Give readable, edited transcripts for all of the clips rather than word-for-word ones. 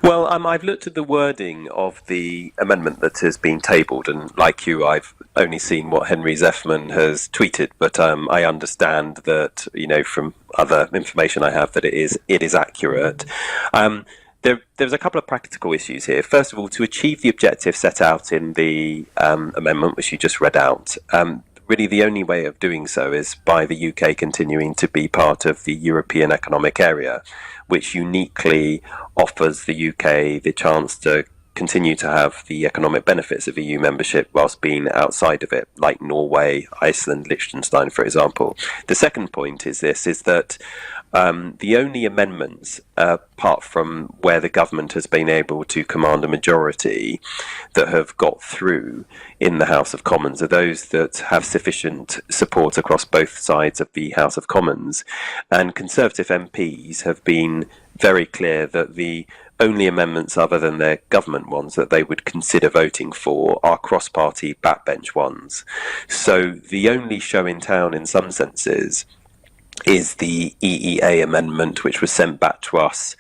Well, I've looked at the wording of the amendment that has been tabled, and like you, I've only seen what Henry Zeffman has tweeted, but I understand that, from other information I have, that it is accurate. There's a couple of practical issues here. First of all, to achieve the objective set out in the amendment, which you just read out, really the only way of doing so is by the UK continuing to be part of the European Economic Area, which uniquely offers the UK the chance to continue to have the economic benefits of EU membership whilst being outside of it, like Norway, Iceland, Liechtenstein, for example. The second point is that the only amendments, apart from where the government has been able to command a majority, that have got through in the House of Commons are those that have sufficient support across both sides of the House of Commons. And Conservative MPs have been very clear that the only amendments other than their government ones that they would consider voting for are cross-party backbench ones. So the only show in town in some senses is the EEA amendment, which was sent back to us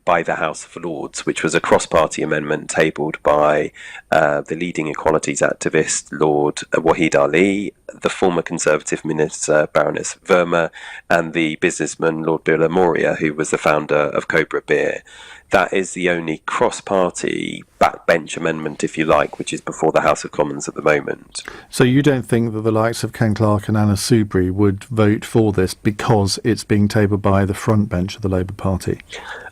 by the House of Lords, which was a cross-party amendment tabled by the leading equalities activist, Lord Wahid Ali, the former Conservative Minister, Baroness Verma, and the businessman, Lord Birla Moria, who was the founder of Cobra Beer. That is the only cross-party backbench amendment, if you like, which is before the House of Commons at the moment. So you don't think that the likes of Ken Clarke and Anna Soubry would vote for this because it's being tabled by the front bench of the Labour Party?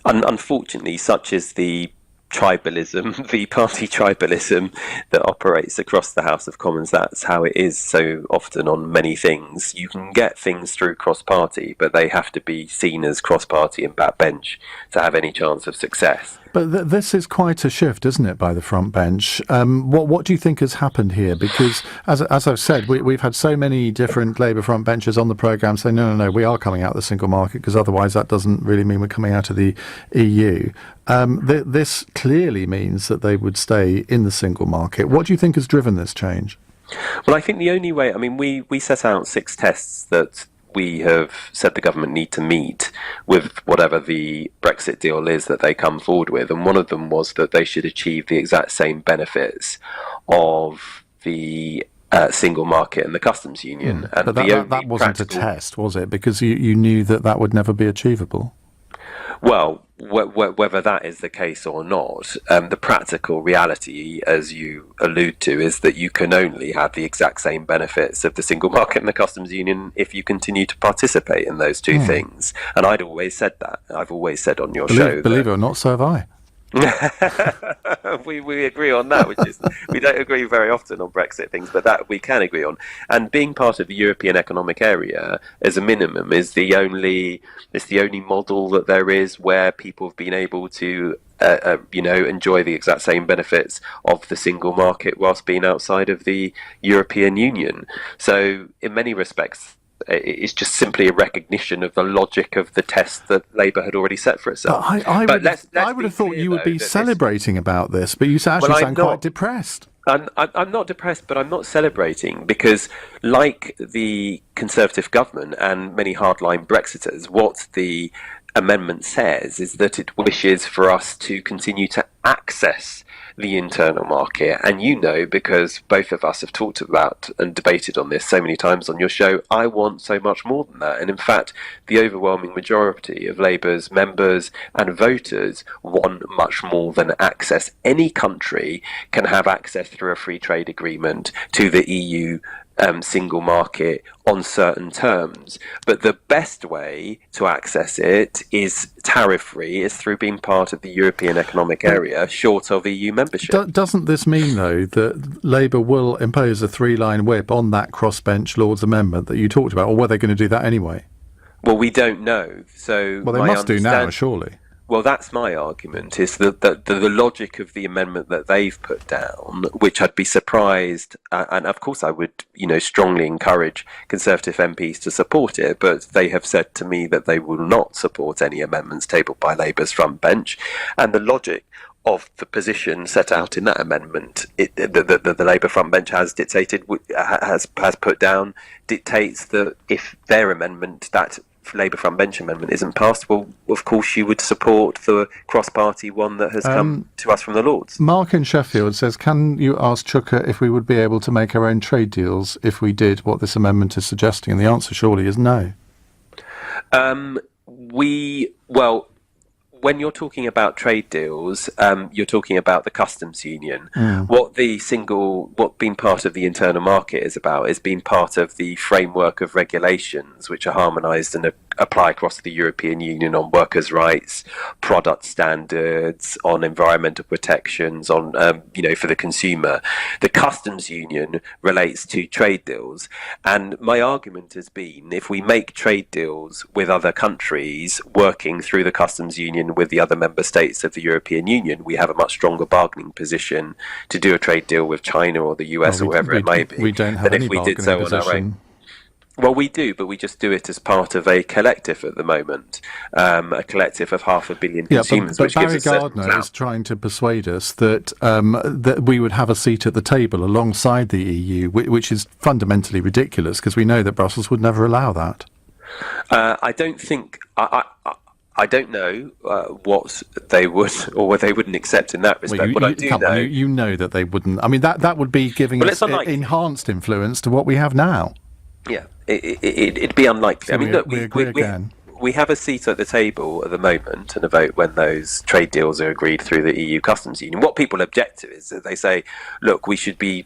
Unfortunately, such is the tribalism, the party tribalism that operates across the House of Commons. That's how it is so often on many things. You can get things through cross-party, but they have to be seen as cross-party and backbench to have any chance of success. But this is quite a shift, isn't it, by the front bench? What do you think has happened here? Because, as I've said, we've had so many different Labour front benchers on the programme saying, no, we are coming out of the single market, because otherwise that doesn't really mean we're coming out of the EU. This clearly means that they would stay in the single market. What do you think has driven this change? Well, I think the only way, we set out 6 tests that we have said the government need to meet with whatever the Brexit deal is that they come forward with. And one of them was that they should achieve the exact same benefits of the single market and the customs union. And but that wasn't a test, was it? Because you knew that would never be achievable. Well, whether that is the case or not, the practical reality, as you allude to, is that you can only have the exact same benefits of the single market and the customs union if you continue to participate in those two things. And I'd always said that. I've always said on your show. Believe it or not, so have I. we agree on that, which is, we don't agree very often on Brexit things, but that we can agree on. And being part of the European Economic Area, as a minimum, is the only model that there is where people have been able to enjoy the exact same benefits of the single market whilst being outside of the European Union. So in many respects, it's just simply a recognition of the logic of the test that Labour had already set for itself. I would have thought you would be celebrating about this, but you actually sound quite depressed. I'm not depressed, but I'm not celebrating, because like the Conservative government and many hardline Brexiters, what the amendment says is that it wishes for us to continue to access the internal market. And because both of us have talked about and debated on this so many times on your show, I want so much more than that. And in fact, the overwhelming majority of Labour's members and voters want much more than access. Any country can have access through a free trade agreement to the EU single market on certain terms, but the best way to access it is tariff-free, is through being part of the European Economic Area, short of EU membership. Doesn't this mean, though, that Labour will impose a 3-line whip on that crossbench Lords amendment that you talked about, or were they going to do that anyway? Well, we don't know. So they must do now, surely. Well, that's my argument, is that the logic of the amendment that they've put down, which I'd be surprised, and of course I would, strongly encourage Conservative MPs to support it, but they have said to me that they will not support any amendments tabled by Labour's front bench. And the logic of the position set out in that amendment, the Labour front bench has dictated, has put down, dictates that if their amendment, that Labour front bench amendment isn't passed, well, of course you would support the cross-party one that has come to us from the Lords. Mark in Sheffield says, can you ask Chuka if we would be able to make our own trade deals if we did what this amendment is suggesting? And the answer surely is no. When you're talking about trade deals, you're talking about the customs union. What being part of the internal market is about is being part of the framework of regulations which are harmonised and apply across the European Union on workers' rights, product standards, on environmental protections, on for the consumer. The customs union relates to trade deals, and my argument has been if we make trade deals with other countries working through the customs union with the other member states of the European Union, we have a much stronger bargaining position to do a trade deal with China or the US or whoever it may be. We don't have any bargaining position. On our own. Well, we do, but we just do it as part of a collective at the moment, a collective of 500 million consumers. But Barry Gardner is trying to persuade us that that we would have a seat at the table alongside the EU, which is fundamentally ridiculous because we know that Brussels would never allow that. I don't think. I don't know what they would or what they wouldn't accept in that respect. Well, you know that they wouldn't. I mean, that would be giving us enhanced influence to what we have now. Yeah, it'd be unlikely. So I mean, look, we agree again. We have a seat at the table at the moment and a vote when those trade deals are agreed through the EU customs union. What people object to is that they say, look, we should be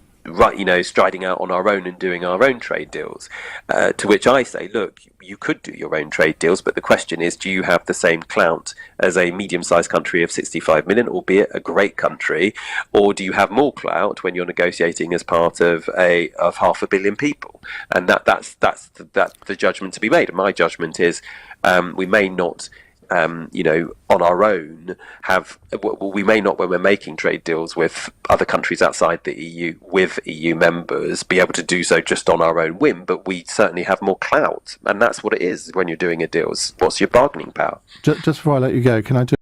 striding out on our own and doing our own trade deals. To which I say, look, you could do your own trade deals, but the question is, do you have the same clout as a medium-sized country of 65 million, albeit a great country, or do you have more clout when you're negotiating as part of 500 million people? And that's the judgment to be made. And my judgment is, we may not. On our own we may not, when we're making trade deals with other countries outside the EU, with EU members, be able to do so just on our own whim, but we certainly have more clout. And that's what it is when you're doing a deal. What's your bargaining power? Just before I let you go, can I do